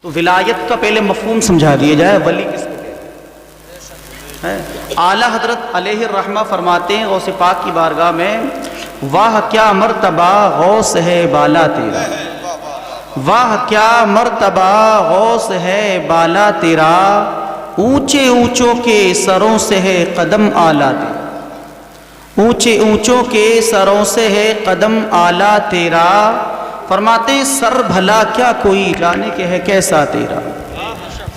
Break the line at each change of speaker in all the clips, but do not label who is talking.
تو ولایت کا پہلے مفہوم سمجھا دیا جائے، ولی کس کو کہتے ہیں؟ اعلیٰ حضرت علیہ الرحمہ فرماتے ہیں غوث پاک کی بارگاہ میں، واہ کیا مرتبہ غوث ہے بالا تیرا، واہ کیا مرتبہ غوث ہے بالا تیرا، اونچے اونچوں کے سروں سے ہے قدم اعلیٰ تیرا، اونچے اونچوں کے سروں سے ہے قدم اعلیٰ تیرا۔ فرماتے ہیں سر بھلا کیا کوئی جانے کے ہے کیسا تیرا،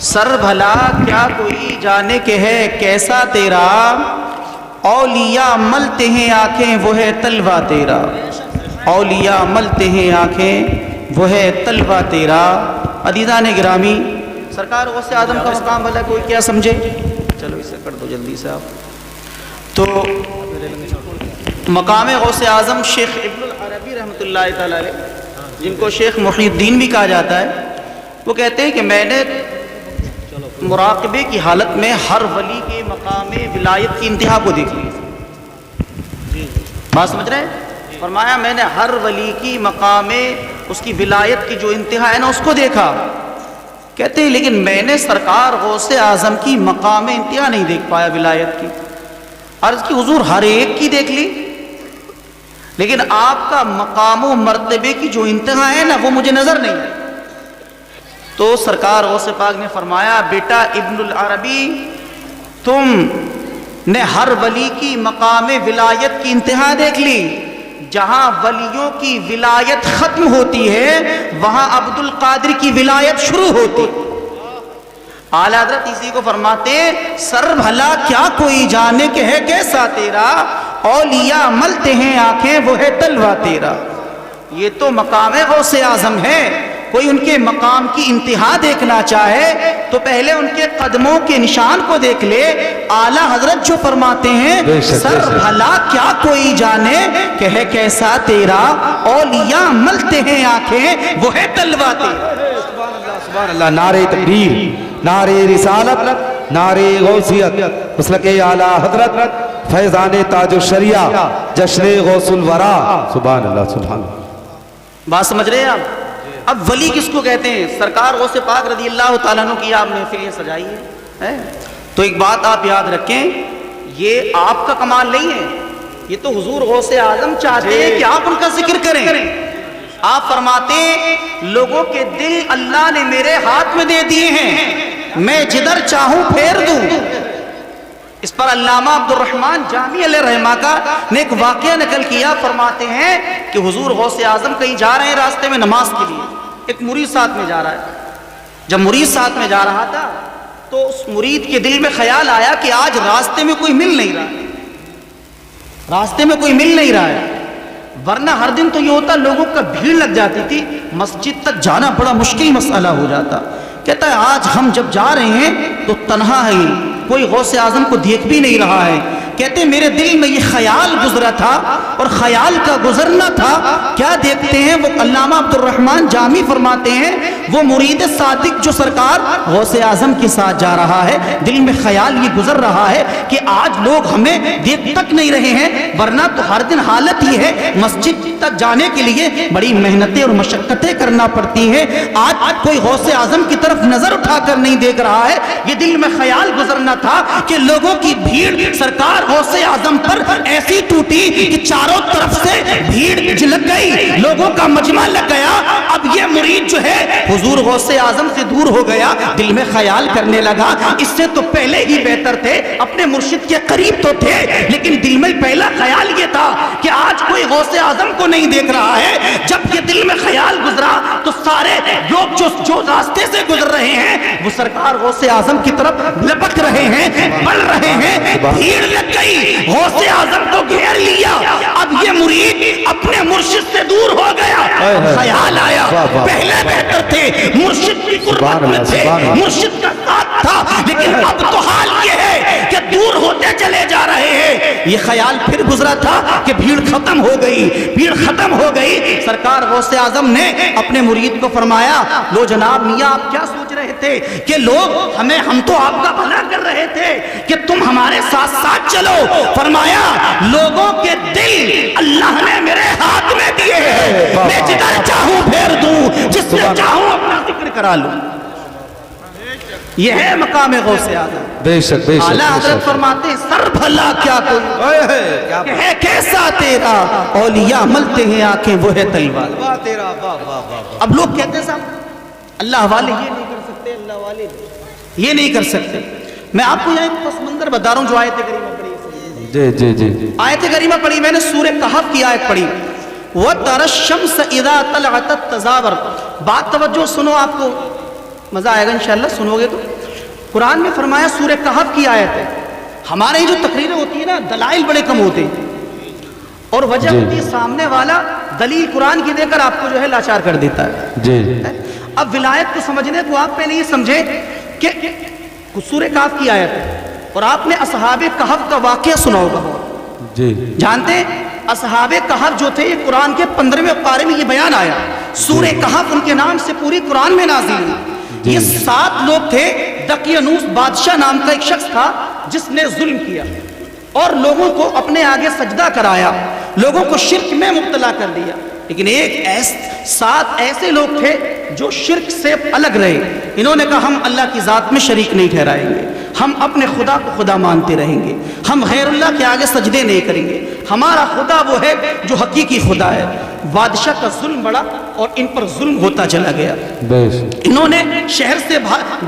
سر بھلا کیا کوئی جانے کے ہے کیسا تیرا، اولیاء ملتے ہیں آنکھیں وہ ہے تلوہ تیرا، اولیاء ملتے ہیں آنکھیں وہ ہے تلوہ تیرا۔ عزیزان گرامی، سرکار غوث اعظم کا مقام بھلا کوئی کیا سمجھے؟ چلو اسے کر دو جلدی سے آپ۔ تو مقام غوث اعظم شیخ ابن العربی رحمۃ اللہ تعالی علیہ، جن کو شیخ محی الدین بھی کہا جاتا ہے، وہ کہتے ہیں کہ میں نے مراقبے کی حالت میں ہر ولی کے مقام ولایت کی انتہا کو دیکھ لی۔ بات سمجھ رہے ہیں؟ فرمایا میں نے ہر ولی کی مقام اس کی ولایت کی جو انتہا ہے نا اس کو دیکھا۔ کہتے ہیں لیکن میں نے سرکار غوث اعظم کی مقام انتہا نہیں دیکھ پایا ولایت کی۔ عرض کی حضور ہر ایک کی دیکھ لی، لیکن آپ کا مقام و مرتبے کی جو انتہا ہے نا وہ مجھے نظر نہیں ہے۔ تو سرکار غوث پاک نے فرمایا بیٹا ابن العربی، تم نے ہر ولی کی مقام ولایت کی انتہا دیکھ لی، جہاں ولیوں کی ولایت ختم ہوتی ہے وہاں عبد القادر کی ولایت شروع ہوتی۔ اعلیٰ حضرت اسی کو فرماتے سر بھلا کیا کوئی جانے کے ہے کیسا تیرا، اولیاء ملتے ہیں آنکھیں وہ ہے تلوہ تیرا۔ یہ تو مقام غوث اعظم ہے، کوئی ان کے مقام کی انتہا دیکھنا چاہے تو پہلے ان کے قدموں کے نشان کو دیکھ لے۔ اعلیٰ حضرت جو فرماتے ہیں سر بھلا کیا کوئی جانے کہ ہے کیسا تیرا، اولیاء ملتے ہیں آنکھیں وہ ہے تلوہ تیرا۔
سبحان اللہ، نعرہ تکبیر، نعرہ رسالت، نعرہ غوثیت، مسلک اعلیٰ حضرت، فیضان تاج الشریعہ، جشن غوث الورا۔ سبحان اللہ، سبحان اللہ۔
بات سمجھ رہے ہیں آپ؟ اب ولی کس کو کہتے ہیں؟ سرکار غوث پاک رضی اللہ تعالیٰ عنہ کی آپ نے محفل سجائی ہے۔ تو ایک بات آپ یاد رکھیں، یہ آپ کا کمال نہیں ہے، یہ تو حضور غوث اعظم چاہتے ہیں کہ آپ ان کا ذکر کریں۔ آپ فرماتے ہیں لوگوں کے دل اللہ نے میرے ہاتھ میں دے دیے ہیں، میں جدھر چاہوں پھیر دوں۔ اس پر علامہ عبد الرحمن جامی علیہ رحمہ کا نے ایک واقعہ نقل کیا، فرماتے ہیں کہ حضور غوث اعظم کہیں جا رہے ہیں راستے میں نماز کے لیے، ایک مرید ساتھ میں جا رہا ہے۔ جب مرید ساتھ میں جا رہا تھا تو اس مرید کے دل میں خیال آیا کہ آج راستے میں کوئی مل نہیں رہا، راستے میں کوئی مل نہیں رہا ہے، ورنہ ہر دن تو یہ ہوتا لوگوں کا بھیڑ لگ جاتی تھی، مسجد تک جانا بڑا مشکل مسئلہ ہو جاتا۔ کہتا ہے آج ہم جب جا رہے ہیں تو تنہا ہے، کوئی غوث اعظم کو دیکھ بھی نہیں رہا ہے۔ کہتے میرے دل میں یہ خیال گزرا تھا، اور خیال کا گزرنا تھا کیا دیکھتے ہیں وہ علامہ عبد الرحمن جامی فرماتے ہیں وہ مرید صادق جو سرکار غوث اعظم کے ساتھ جا رہا ہے، دل میں خیال یہ گزر رہا ہے کہ آج لوگ ہمیں دیکھ تک نہیں رہے ہیں، ورنہ تو ہر دن حالت یہ ہے مسجد تک جانے کے لیے بڑی محنتیں اور مشقتیں کرنا پڑتی ہیں، آج کوئی غوث اعظم کی طرف نظر اٹھا کر نہیں دیکھ رہا ہے۔ یہ دل میں خیال گزرنا تھا کہ لوگوں کی بھیڑ سرکار غوث اعظم پر ایسی ٹوٹی کہ چاروں طرف سے بھیڑ لگ گئی، لوگوں کا مجمع لگ گیا۔ اب یہ مرید جو ہے حضور غوث اعظم سے دور ہو گیا، دل میں خیال کرنے لگا اس سے تو پہلے ہی بہتر تھے، اپنے مرشد کے قریب تو تھے، لیکن دل میں پہلا خیال یہ تھا کہ آج کوئی غوث اعظم کو نہیں دیکھ رہا ہے۔ جب یہ دل میں خیال گزرا تو سارے لوگ جو راستے سے گزر رہے ہیں وہ سرکار غوث اعظم کی طرف لپک رہے ہیں، بڑھ رہے ہیں، بھیڑ لگ گئی، غوث اعظم کو گھیر لیا۔ اب یہ مرید اپنے مرشد سے دور ہو گیا، خیال آیا پہلے بہتر تھے، مرشد کی قربت میں تھے، مرشد کا ساتھ تھا، لیکن اب تو حال یہ ہے کہ دور ہوتے چلے جا رہے ہیں۔ یہ خیال پھر گزرا تھا کہ بھیڑ ختم ہو گئی، بھیڑ ختم ہو گئی۔ سرکار غوث اعظم نے اپنے مرید کو فرمایا لو جناب میاں آپ کیا سوچ رہے تھے کہ لوگ ہم تو آپ کا بھلا کر رہے تھے کہ تم ہمارے ساتھ ساتھ چلو۔ فرمایا لوگوں کے دل اللہ نے میرے ہاتھ میں دیے ہیں، میں جدھر چاہوں پھیر دوں، جس سے چاہوں اپنا ذکر کرا لوں۔ یہ ہے مقام غوث اعظم.
بے شک بے شک
اعلیٰ حضرت فرماتے ہیں سر بھلا کیا کوئی کہ ہے کیسا تیرا اولیاء ملتے ہیں آنکھیں وہ ہے تلوار. اب لوگ کہتے ہیں صاحب اللہ والے یہ نہیں کر سکتے, اللہ والے یہ نہیں کر سکتے. میں آپ کو یہاں ایک پس منظر بتا رہا ہوں جو آیت کریمہ پڑھی.
جی جی جی
آیت کریمہ پڑھی میں نے سورہ کہف کی آیت پڑھی. وَتَرَى الشَّمْسَ إِذَا طَلَعَتْ تَزَاوَرُ. بات توجہ سنو, آپ کو مزہ آئے گا انشاءاللہ سنو گے تو. قرآن میں فرمایا سورہ کہف کی آیت ہے. ہمارے جو تقریریں ہوتی ہیں نا دلائل بڑے کم ہوتے ہیں اور وجہ ہوتی ہے سامنے والا دلیل قرآن کی دے کر آپ کو جو ہے لاچار کر دیتا ہے.
جی
اب ولایت کو سمجھنے کو آپ پہلے یہ سمجھے کہ سورہ کہف کی آیت ہے اور آپ نے اصحاب کہف کا واقعہ سنا ہوگا.
جی
جانتے ہیں اصحاب کہف جو تھے یہ قرآن کے 15ویں پارے میں یہ بیان آیا. سورہ کہف ان کے نام سے پوری قرآن میں نازل ہوئی. یہ 7 لوگ تھے. دقیانوس بادشاہ نام کا ایک شخص تھا جس نے ظلم کیا اور لوگوں کو اپنے آگے سجدہ کرایا, لوگوں کو شرک میں مبتلا کر دیا. لیکن 7 ایسے لوگ تھے جو شرک سے الگ رہے. انہوں نے کہا ہم اللہ کی ذات میں شریک نہیں ٹھہرائیں گے, ہم اپنے خدا کو خدا مانتے رہیں گے, ہم غیر اللہ کے آگے سجدے نہیں کریں گے, ہمارا خدا وہ ہے جو حقیقی خدا ہے. بادشاہ کا ظلم بڑھا اور ان پر ظلم ہوتا چلا گیا. انہوں نے شہر سے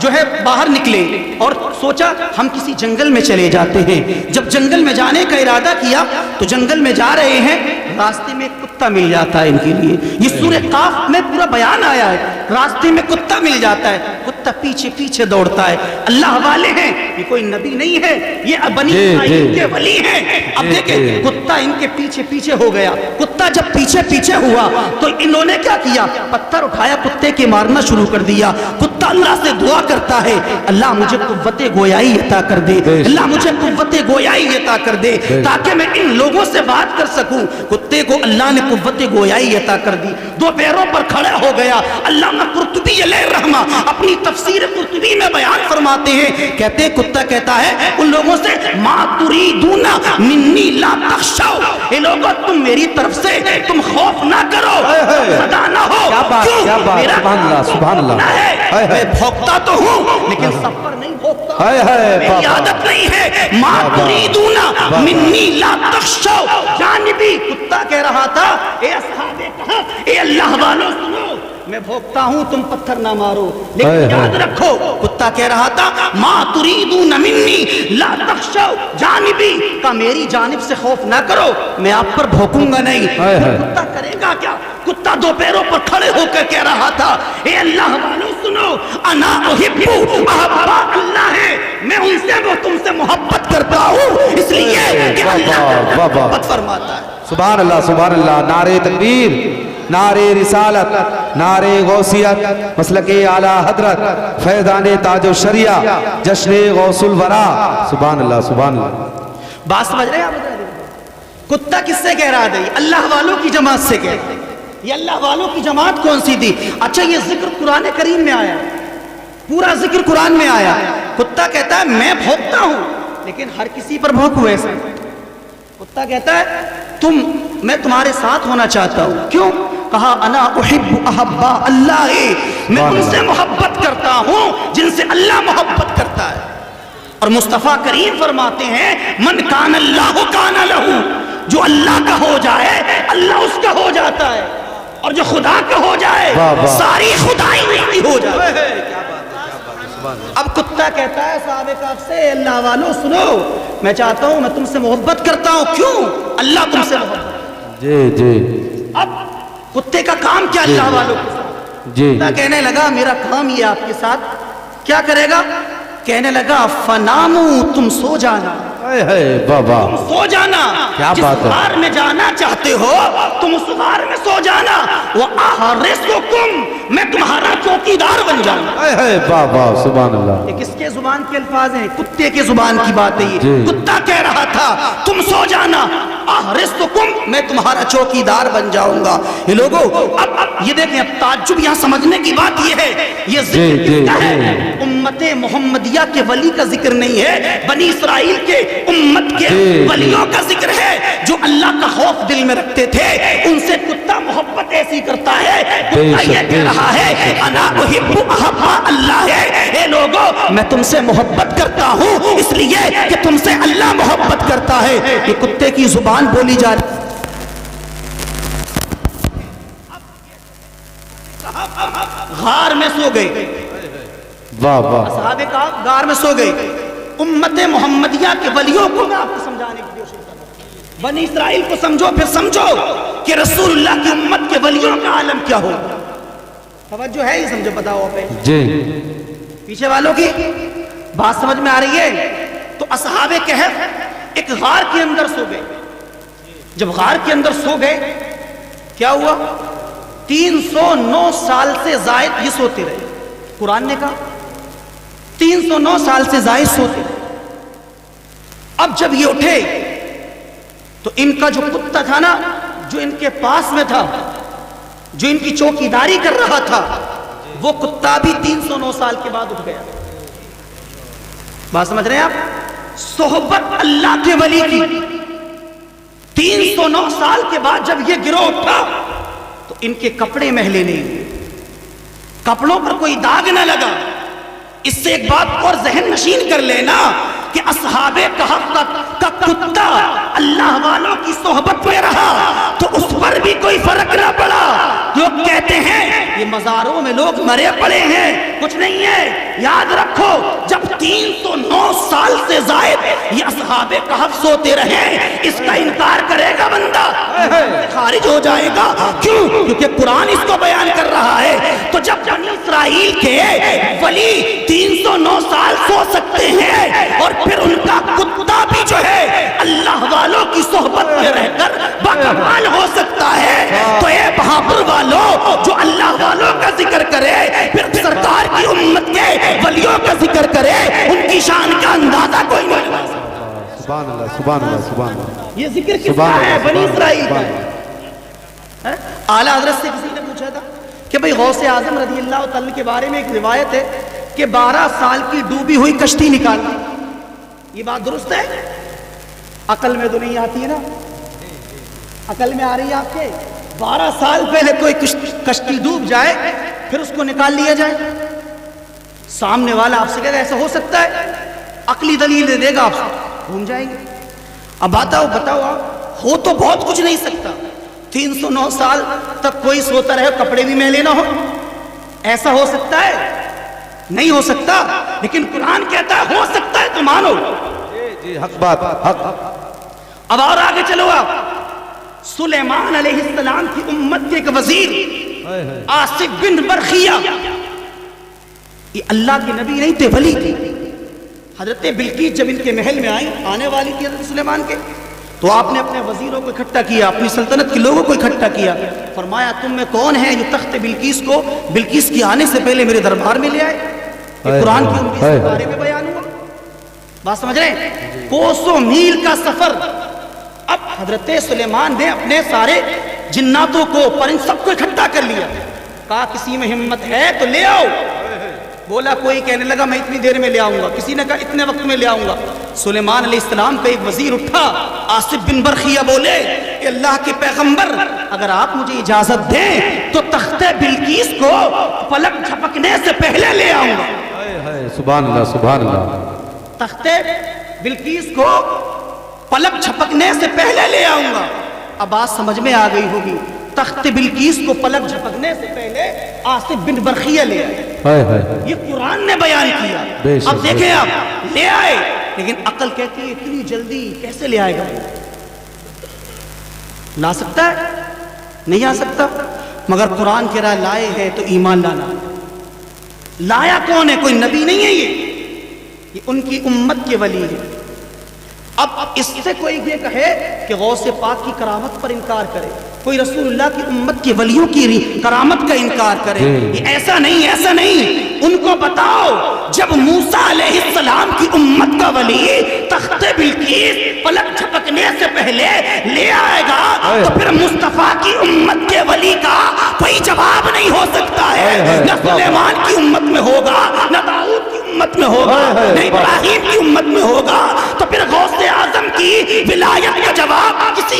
جو ہے باہر نکلے اور سوچا ہم کسی جنگل میں چلے جاتے ہیں. جب جنگل میں جانے کا ارادہ کیا تو جنگل میں جا رہے ہیں, راستے میں کتا مل جاتا ہے ان کے لیے. یہ سورہ قاف میں پورا بیان آیا ہے. راستے میں کتا مل جاتا ہے, کتا پیچھے پیچھے دوڑتا ہے. اللہ والے ہیں, یہ کوئی نبی نہیں ہے, یہ بنی اسرائیل کے ولی ہیں. اب دیکھیں کتا ان کے پیچھے پیچھے ہو گیا. کتا جب پیچھے پیچھے ہوا تو انہوں نے کیا کیا, پتھر اٹھایا کتے کے مارنا شروع کر دیا. کتا اللہ سے دعا کرتا ہے اللہ مجھے قوت گویائی عطا کر دے, اللہ مجھے قوت گویائی عطا کر دے تاکہ میں ان لوگوں سے بات کر سکوں. کتے کو اللہ نے قوت گویائی عطا کر دی, 2 پیروں پر کھڑا ہو گیا. علامہ قرطبی علیہ الرحمہ اپنی تفسیر قرطبی میں بیان فرماتے ہیں, کہتے ہیں کتا کہتا ہے ان لوگوں سے ما تریدون منی لا تخشوا, اے لوگوں تم میری طرف سے تم خوف نہ کرو, صدا نہ ہو.
کیا بات سبحان اللہ سبحان اللہ.
میں بھوکتا تو ہوں لیکن سفر نہیں بھوکتا, میری عادت نہیں ہے. ما تریدون منی لا تخشوا جانبی. کتا کہہ رہا تھا اے اصحاب کہف, اے اللہ والوں سنو, میں بھوکتا ہوں تم پتھر نہ مارو, لیکن یاد رکھو کتا کہہ رہا تھا ما تریدون منی لا تخشوا جانبی, کا میری جانب سے خوف نہ کرو, میں آپ پر بھوکوں گا نہیں. کتا کرے گا کیا, کتا 2 پیروں پر کھڑے ہو کر کہہ رہا تھا اے اللہ والوں سنو, انا احب احبا اللہ ہے, میں ان سے وہ تم سے محبت کرتا ہوں اس لیے کہ اللہ محبت فرماتا ہے.
سبحان اللہ سبحان اللہ. نعرہ تکبیر, نعرہ رسالت, نعرہ غوثیت, مسلک اعلیٰ حضرت, فیضان تاج الشریعہ, جشن غوث الورا. سبحان اللہ سبحان اللہ.
بات سمجھ رہے ہیں آپ؟ کتا کس سے کہہ رہا تھا, اللہ والوں کی جماعت سے کہہ رہا. یہ اللہ والوں کی جماعت کون سی تھی؟ اچھا یہ ذکر قرآن کریم میں آیا, پورا ذکر قرآن میں آیا. کتا کہتا ہے میں بھوکتا ہوں لیکن ہر کسی پر بھوکوں ایسا. کتا کہتا ہے میں تمہارے ساتھ ہونا چاہتا ہوں. کیوں؟ کہا انا احب احبا اللہ, میں ان سے محبت کرتا ہوں جن سے اللہ محبت کرتا ہے. اور مصطفیٰ کریم فرماتے ہیں من کان اللہ کان لہو, جو اللہ کا ہو جائے اللہ اس کا ہو جاتا ہے, اور جو خدا کا ہو جائے ساری خدائی نہیں ہو جائے. اب کتا کہتا ہے صحابہ کہف سے اللہ والوں سنو, میں چاہتا ہوں میں تم سے محبت کرتا ہوں. کیوں؟ اللہ تم سے محبت.
جی جی.
اب کتے کا کام کیا اللہ والوں کے ساتھ؟ کتا کہنے لگا میرا کام یہ آپ کے ساتھ کیا کرے گا, کہنے لگا فنامو, تم سو جانا. تم سو جانا, جس غار میں جانا چاہتے ہو تم اس غار میں سو جانا. وَأَحْرِسُكُمْ, میں تمہارا چوکیدار بن جاؤں.
سبحان اللہ.
یہ کس کے زبان کے الفاظ ہیں؟ کتے کے زبان کی بات ہے. کتا کہہ رہا تھا تم سو جانا, احرسکم, میں تمہارا چوکیدار بن جاؤں گا. یہ لوگوں اب یہ دیکھیں, اب تعجب یہاں سمجھنے کی بات یہ ہے, یہ ذکر کس کا ہے؟ امت محمدیہ کے ولی کا ذکر نہیں ہے, بنی اسرائیل کے امت کے ولیوں کا ذکر ہے. جو اللہ کا خوف دل میں رکھتے تھے ان سے کتا محبت ایسی کرتا ہے، کتا یہ کہہ رہا ہے انا احب احبا اللہ ہے، اے لوگوں میں تم سے محبت کرتا ہوں اس لیے کہ تم سے اللہ محبت کرتا ہے۔ یہ کتے کی زبان بولی جا رہی، غار میں سو گئے،
واہ واہ،
صحابہ کا غار میں سو گئے۔ امت محمدیہ کے ولیوں کو میں آپ کو سمجھانے کی کوشش کر رہا ہوں، بنی اسرائیل کو سمجھو پھر سمجھو کہ رسول اللہ کی امت کے ولیوں کا عالم کیا ہو۔ توجہ ہے، یہ سمجھو، بتاؤ آپ
جی
پیچھے والوں کی بات سمجھ میں آ رہی ہے؟ تو اصحاب کہف ایک غار کے اندر سو گئے۔ جب غار کے اندر سو گئے کیا ہوا؟ 309 سال سے زائد یہ سوتے رہے۔ قرآن نے کہا 309 سال سے زائد سوتے رہے۔ اب جب یہ اٹھے تو ان کا جو کتا تھا نا، جو ان کے پاس میں تھا، جو ان کی چوکیداری کر رہا تھا، وہ کتا بھی 309 سال کے بعد اٹھ گیا۔ بات سمجھ رہے ہیں آپ؟ صحبت اللہ کے ولی کی 309 سال کے بعد جب یہ گروہ اٹھا تو ان کے کپڑے میلے نہیں ہوئے، کپڑوں پر کوئی داغ نہ لگا۔ اس سے ایک بات اور ذہن نشین کر لینا کہ اصحاب کہف کا کتا اللہ والوں کی صحبت میں رہا تو اس پر بھی کوئی فرق نہ پڑا۔ لوگ کہتے ہیں یہ مزاروں میں لوگ مرے پڑے ہیں، کچھ نہیں ہے۔ یاد رکھو جب 309 سال سے زائد یہ اصحاب کہف سوتے رہے، اس کا انکار کرے گا بندہ خارج ہو جائے گا۔ کیوں؟ کیونکہ قرآن اس کو بیان کر رہا ہے۔ تو جب بنی اسرائیل کے ولی 309 سال سو سکتے ہیں اور پھر ان کا کتا بھی جو ہے اللہ والوں کی صحبت میں رہ کر باکمال ہو سکتا ہے، تو اے بہادر والوں جو اللہ والوں کا ذکر کرے پھر سرکار کی امت کے ولیوں کا ذکر کرے، ان کی شان کا اندازہ کوئی نہیں لگا سکتا۔
سبحان اللہ سبحان اللہ سبحان اللہ۔
یہ ذکر کس کا ہے؟ بنی اسرائیل کا ہے۔ اعلیٰ حضرت سے کسی نے پوچھا تھا کہ بھئی غوث اعظم رضی اللہ تعالیٰ کے بارے میں ایک روایت ہے کہ 12 سال کی ڈوبی ہوئی کشتی نکالنا، یہ بات درست ہے؟ عقل میں تو نہیں آتی ہے نا، عقل میں آ رہی ہے آپ کے؟ 12 سال پہلے کوئی کشتی ڈوب جائے پھر اس کو نکال لیا جائے؟ سامنے والا آپ سے کہے گا ایسا ہو سکتا ہے؟ عقلی دلیل دے دے گا، آپ سے گھوم جائیں گے۔ اب بتاؤ آپ، ہو تو بہت کچھ نہیں سکتا۔ 309 سال تک کوئی سوتا رہے کپڑے بھی میلے نہ ہو، ایسا ہو سکتا ہے؟ نہیں ہو سکتا، لیکن قرآن کہتا ہے ہو سکتا ہے تو مانو۔
جی حق بات، حق۔
اب اور آگے چلو آپ، سلیمان علیہ السلام کی امت کے ایک وزیر آصف بن برخیہ، یہ اللہ کے نبی نہیں تھے، ولی تھے۔ حضرت بلقیس جب ان کے محل میں آئی، آنے والی تھی حضرت سلیمان کے، تو آپ نے اپنے وزیروں کو اکٹھا کیا، اپنی سلطنت کے لوگوں کو اکٹھا کیا، فرمایا تم میں کون ہے جو تخت بلقیس کو بلقیس کے آنے سے پہلے میرے دربار میں لے آئے؟ یہ قرآن کی امت کے بارے میں بیان ہوا۔ بات سمجھ رہے ہیں؟ کوسوں میل کا سفر۔ اب حضرت سلیمان نے اپنے سارے جناتوں کو، پرند سب کو اکٹھا کر لیا، کہا کسی میں ہمت ہے تو لے آؤ۔ بولا کوئی کہنے لگا میں اتنی دیر میں لے آؤں گا، کسی نے کہا اتنے وقت میں لے آؤں گا۔ سلیمان علیہ السلام کا ایک وزیر اٹھا، آصف بن برخیہ بولے کہ اللہ کے پیغمبر اگر آپ مجھے اجازت دیں تو تخت بلقیس کو پلک جھپکنے سے پہلے لے آؤں گا۔
سبحان اللہ سبحان اللہ۔
تخت بلقیس کو پلک جھپکنے سے پہلے لے آؤں گا۔ اب بات سمجھ میں آ گئی ہوگی، تخت بلقیس کو پلک جھپکنے سے پہلے آصف بن برخیہ لے آئے۔ یہ قرآن نے بیان کیا۔ اب دیکھیں آپ، لے آئے، لیکن عقل کہتی ہے اتنی جلدی کیسے لے آئے گا؟ لا سکتا ہے؟ نہیں آ سکتا، مگر قرآن کہہ رہا لائے ہے تو ایمان لانا۔ لایا کون ہے؟ کوئی نبی نہیں ہے، یہ ان کی امت کے ولی ہے۔ اب اس سے کوئی یہ کہے کہ غوث پاک کی کرامت پر انکار کرے، کوئی رسول اللہ کی امت کے ولیوں کی کرامت کا انکار کرے، یہ ایسا نہیں، ایسا نہیں۔ ان کو بتاؤ جب موسیٰ علیہ السلام کی امت کا ولی تخت بلقیس پلک جھپکنے سے پہلے لے آئے گا تو پھر مصطفیٰ کی امت کے ولی کا کوئی جواب نہیں ہو سکتا ہے۔ نہ سلیمان کی امت میں ہوگا، نہ داؤد کی امت میں ہوگا، نہ ابراہیم کی امت میں ہوگا، تو پھر غوث اعظم کی ولایت کا جواب کسی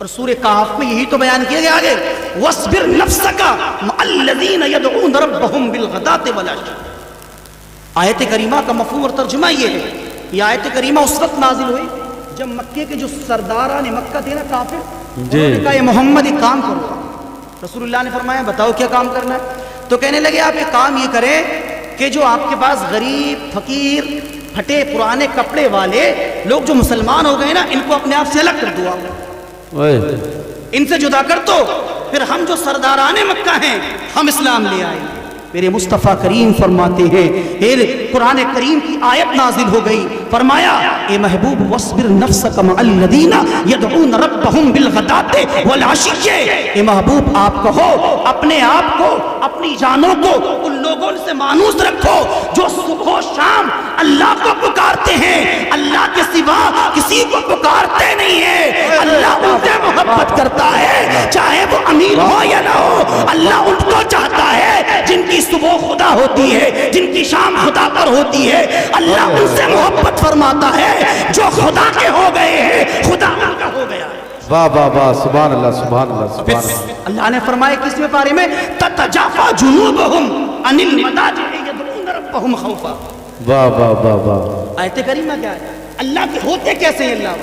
اور سورہ کہف میں یہی تو بیان کیا گیا آگے وَاصْبِرْ نَفْسَكَ مَعَ الَّذِينَ يَدْعُونَ رَبَّهُمْ بِالْغَدَاةِ وَالْعَشِيِّ. آیت کریمہ کا مفہوم اور ترجمہ یہ ہے. یہ آیت کریمہ اس وقت نازل ہوئی جب مکے کے جو سرداران مکہ تھے نا کافر, انہوں نے کہا یہ محمد ایک کام کرو. رسول اللہ نے فرمایا بتاؤ کیا کام کرنا ہے. تو کہنے لگے آپ ایک کام یہ کریں کہ جو آپ کے پاس غریب فقیر پھٹے پرانے کپڑے والے لوگ جو مسلمان ہو گئے نا ان کو اپنے آپ سے الگ کر دو, ان سے جدا کر دو, پھر ہم جو سرداران مکہ ہیں ہم اسلام لے آئیں. میرے مصطفیٰ کریم فرماتے ہیں قرآن کریم کی آیت نازل ہو گئی, فرمایا اے محبوب وَاصْبِرْ نَفْسَكَ مَعَ الَّذِينَ يَدْعُونَ رَبَّهُمْ بِالْغَدَاةِ وَالْعَشِيِّ. اے محبوب آپ کہو اپنے آپ کو اپنی جانوں کو ان لوگوں سے مانوس رکھو جو صبح و شام اللہ کو پکارتے ہیں, اللہ کے سوا کسی کو پکارتے نہیں ہیں. اللہ ان سے محبت کرتا ہے چاہے وہ امیر ہو یا نہ ہو. اللہ ان کو چاہتا ہے جن کی صبح خدا ہوتی ہے, جن کی شام خدا پر ہوتی ہے. اللہ ان سے محبت فرماتا ہے جو خدا کے ہو گئے ہیں خدا ان کا ہو گیا ہے.
واہ واہ واہ سبحان اللہ سبحان اللہ سبحان اللہ.
اللہ نے فرمایا کس میں پارے میں تتجافا جنوبہم عن المضاجع یدعون ربہم خوفا.
واہ واہ واہ واہ.
آیت کریمہ کیا ہے؟ اللہ کے ہوتے کیسے ہیں اللہ؟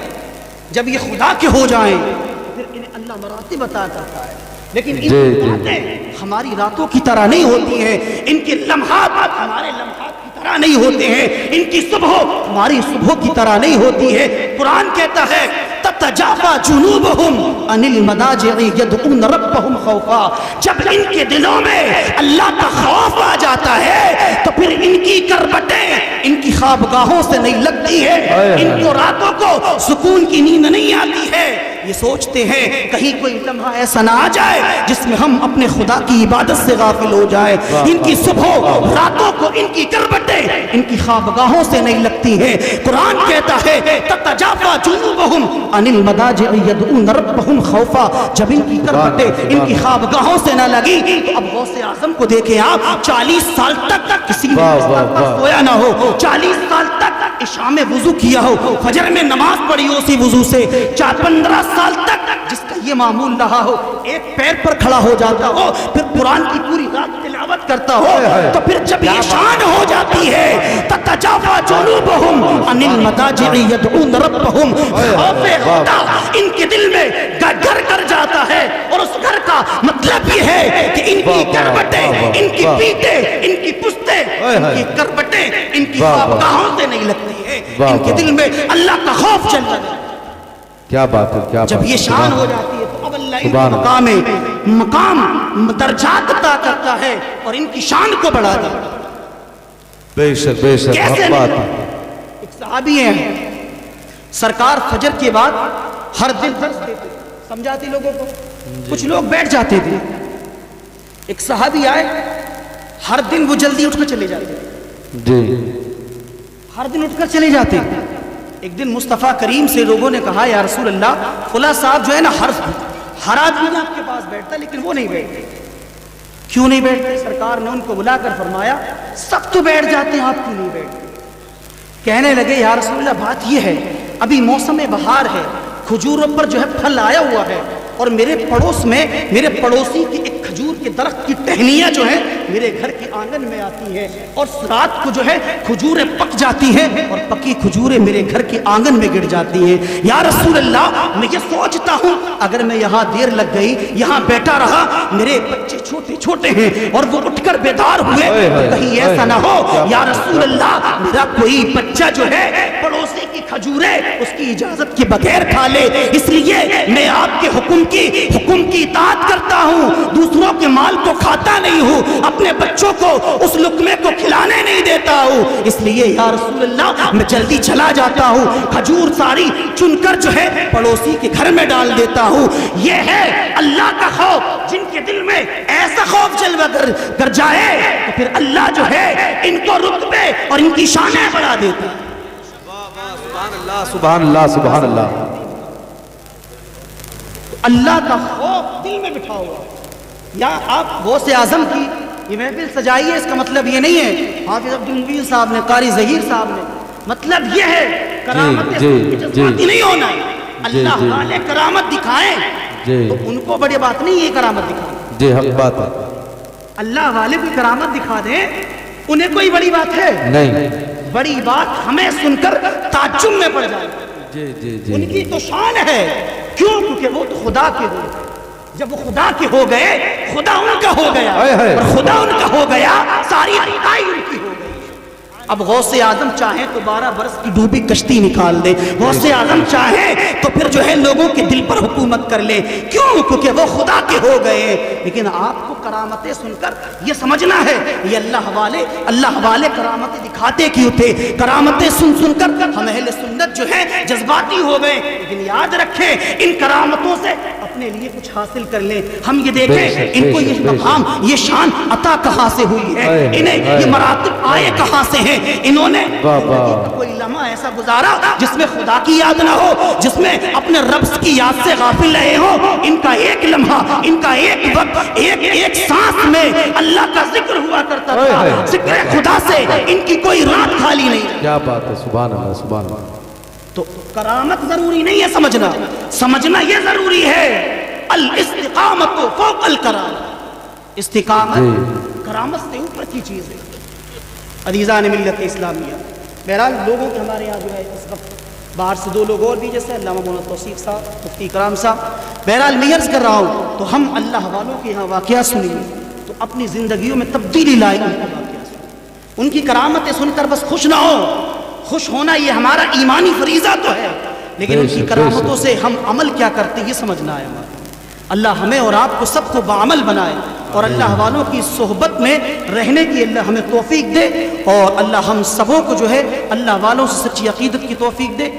جب یہ خدا کے ہو جائیں پھر انہیں اللہ مراتب عطا کرتا ہے, لیکن ان کی راتیں ہماری راتوں کی طرح نہیں ہوتی ہیں, ان کے لمحات ہمارے لمحات کی طرح نہیں ہوتے ہیں, ان کی صبح ہماری صبح کی طرح نہیں ہوتی ہے. قرآن کہتا ہے تتجافا جنوبہم عن المضاجع یدعون ربہم خوفا. جب ان کے دلوں میں اللہ کا خوف آ جاتا ہے تو پھر ان کی کربٹیں ان کی خوابگاہوں سے نہیں لگتی ہے, ان کو راتوں کو سکون کی نیند نہیں آتی ہے. یہ سوچتے ہیں کہیں کوئی لمحہ ایسا نہ آ جائے جس میں ہم اپنے خدا کی عبادت سے غافل ہو جائیں. ان کی صبح راتوں کو ان کی کربٹیں ان کی خوابگاہوں سے نہیں لگتی ہیں. قرآن کہتا ہے تتجافا جنوبہم عن المضاجع یدعون ربہم خوفا. جب ان کی کربٹیں ان کی خوابگاہوں سے نہ لگی تو اب غوث اعظم کو دیکھیں آپ 40 سال تک کسی نے سویا نہ ہو, 40 سال تک عشاء میں وضو کیا ہو, فجر میں نماز پڑھی ہو اسی وضو سے, 15 سال تک جس کا یہ معمول رہا ہو, ایک پیر پر کھڑا ہو جاتا ہو پھر قرآن کی پوری رات تلاوت کرتا ہو, تو پھر جب یہ شان ہو جاتی ہے تتجافا جنوبہم عن المضاجع یدعون ربہم خوف خدا ان کے دل میں گھر کر جاتا ہے. اور اس گھر کا مطلب یہ ہے کہ ان کی کربٹیں ان کی پیٹیں ان کی پشتیں ان کی کربٹیں ان کی خوابگاہوں سے نہیں لگتی ہے, ان کے دل میں اللہ کا خوف چل رہا ہے.
کیا بات ہے, کیا
جب یہ شان ہو جاتی ہے تو اب اللہ ان مقام درجات عطا کرتا ہے اور ان کی شان کو بڑھا دیتا ہے.
بے شک بے شک.
کیسے ایک صحابی ہیں سرکار فجر کے بعد ہر دن درس دیتے, سمجھاتے لوگوں کو, کچھ لوگ بیٹھ جاتے تھے. ایک صحابی آئے ہر دن وہ جلدی اٹھ کر چلے جاتے
جی,
ہر دن اٹھ کر چلے جاتے. ایک دن مصطفیٰ کریم سے لوگوں نے کہا یا رسول اللہ فلاں صاحب جو ہے نا ہر آدمی آپ کے پاس بیٹھتا لیکن وہ نہیں بیٹھتے, کیوں نہیں بیٹھتے؟ سرکار نے ان کو بلا کر فرمایا سب تو بیٹھ جاتے ہیں آپ کیوں نہیں بیٹھتے؟ کہنے لگے یا رسول اللہ بات یہ ہے ابھی موسم بہار ہے, کھجوروں پر جو ہے پھل آیا ہوا ہے اور میرے پڑوس میں میرے پڑوسی کی ایک کھجور کے درخت کی ٹہنیاں جو ہیں میرے گھر کے آنگن میں آتی ہیں اور رات کو جو ہے کھجوریں پک جاتی ہیں اور پکی کھجوریں میرے گھر کے آنگن میں گر جاتی ہیں. یا رسول اللہ میں یہ سوچتا ہوں اگر میں یہاں دیر لگ گئی یہاں بیٹھا رہا میرے بچے چھوٹے چھوٹے ہیں اور وہ اٹھ کر بیدار ہوئے تو کہیں ایسا نہ ہو یا رسول اللہ میرا کوئی بچہ جو ہے پڑوسی کی کھجوریں اس کی اجازت کے بغیر کھا لے, اس لیے میں آپ کے حکم کی اطاعت کرتا ہوں, دوسروں کے مال کو کھاتا نہیں ہوں, اپنے بچوں کو اس لقمے کو کھلانے نہیں دیتا ہوں, اس لیے یا رسول اللہ میں جلدی چلا جاتا ہوں, کھجور ساری چن کر جو ہے پڑوسی کے گھر میں ڈال دیتا ہوں. یہ ہے اللہ کا خوف. جن کے دل میں ایسا خوف جلوہ کر جائے تو پھر اللہ جو ہے ان کو رتبے اور ان کی شانیں بڑھا دیتا ہے.
سبحان اللہ سبحان اللہ سبحان اللہ.
اللہ کا خوف دل میں بٹھا ہوا. یا آپ غوث اعظم کی یہ محفل سجائی ہے اس کا مطلب یہ نہیں ہے حافظ عبدالمبین صاحب نے قاری ظہیر صاحب نے, مطلب یہ ہے کرامت جذباتی نہیں ہونا ہے. اللہ والے کرامت دکھائیں تو ان کو بڑی بات نہیں یہ کرامت دکھائیں،
جی حق بات ہے،
اللہ والے بھی کرامت دکھا دیں انہیں کوئی بڑی بات ہے
نہیں،
بڑی بات ہمیں سن کر تعجب میں پڑ جائے،
جی جی جی
ان کی تو شان ہے، کیوں؟ کیونکہ وہ تو خدا کے ہو، جب وہ خدا کے ہو گئے خدا ان کا ہو گیا، اور خدا ان کا ہو گیا ساری خدائی ان کی ہو گئی۔ اب غوث اعظم چاہیں تو 12 برس کی ڈوبی کشتی نکال دے، غوث اعظم چاہیں تو پھر جو ہے لوگوں کے دل پر حکومت کر لے، کیوں؟ کیونکہ وہ خدا کے ہو گئے۔ لیکن آپ کو کرامتیں سن کر یہ سمجھنا ہے یہ اللہ والے کرامتیں دکھاتے کیوں تھے؟ کرامتیں سن کر ہم اہل سنت جو ہے جذباتی ہو گئے، لیکن یاد رکھیں ان کرامتوں سے اپنے لیے کچھ حاصل کر لیں۔ ہم یہ دیکھیں ان کو یہ مقام یہ شان عطا کہاں سے ہوئی ہے، انہیں یہ مراتب آئے کہاں سے ہیں؟ انہوں نے کوئی لمحہ ایسا گزارا جس میں خدا کی یاد نہ ہو، جس میں اپنے رب کی یاد سے غافل رہے ہوں۔ ان کا ایک لمحہ، ان کا ایک وقت، ایک سانس میں اللہ کا ذکر ہوا کرتا تھا، ذکر خدا سے ان کی کوئی رات خالی نہیں۔
کیا بات ہے، سبحان اللہ سبحان اللہ۔
تو کرامت ضروری نہیں ہے سمجھنا یہ ضروری ہے الاستقامت فوق الکرامت، استقامت کرامت سے اوپر کی چیز ہے۔ عزیزان ملت اسلامیہ، بہرحال لوگوں کے ہمارے یہاں جو ہے اس وقت باہر سے 2 لوگ اور بھی، جیسے علامہ مولانا توصیف صاحب، مفتی کرام صاحب، بہرحال میں عرض کر رہا ہوں تو ہم اللہ والوں کے یہاں واقعات سنیں تو اپنی زندگیوں میں تبدیلی لائیں، ان کے واقعات سنیں، ان کی کرامتیں سن کر بس خوش نہ ہو، خوش ہونا یہ ہمارا ایمانی فریضہ تو ہے، لیکن ان کی کرامتوں سے ہم عمل کیا کرتے یہ سمجھنا ہے ہمارا۔ اللہ ہمیں اور آپ کو سب کو بعمل بنائے، اور اللہ والوں کی صحبت میں رہنے کی اللہ ہمیں توفیق دے، اور اللہ ہم سبوں کو جو ہے اللہ والوں سے سچی عقیدت کی توفیق دے۔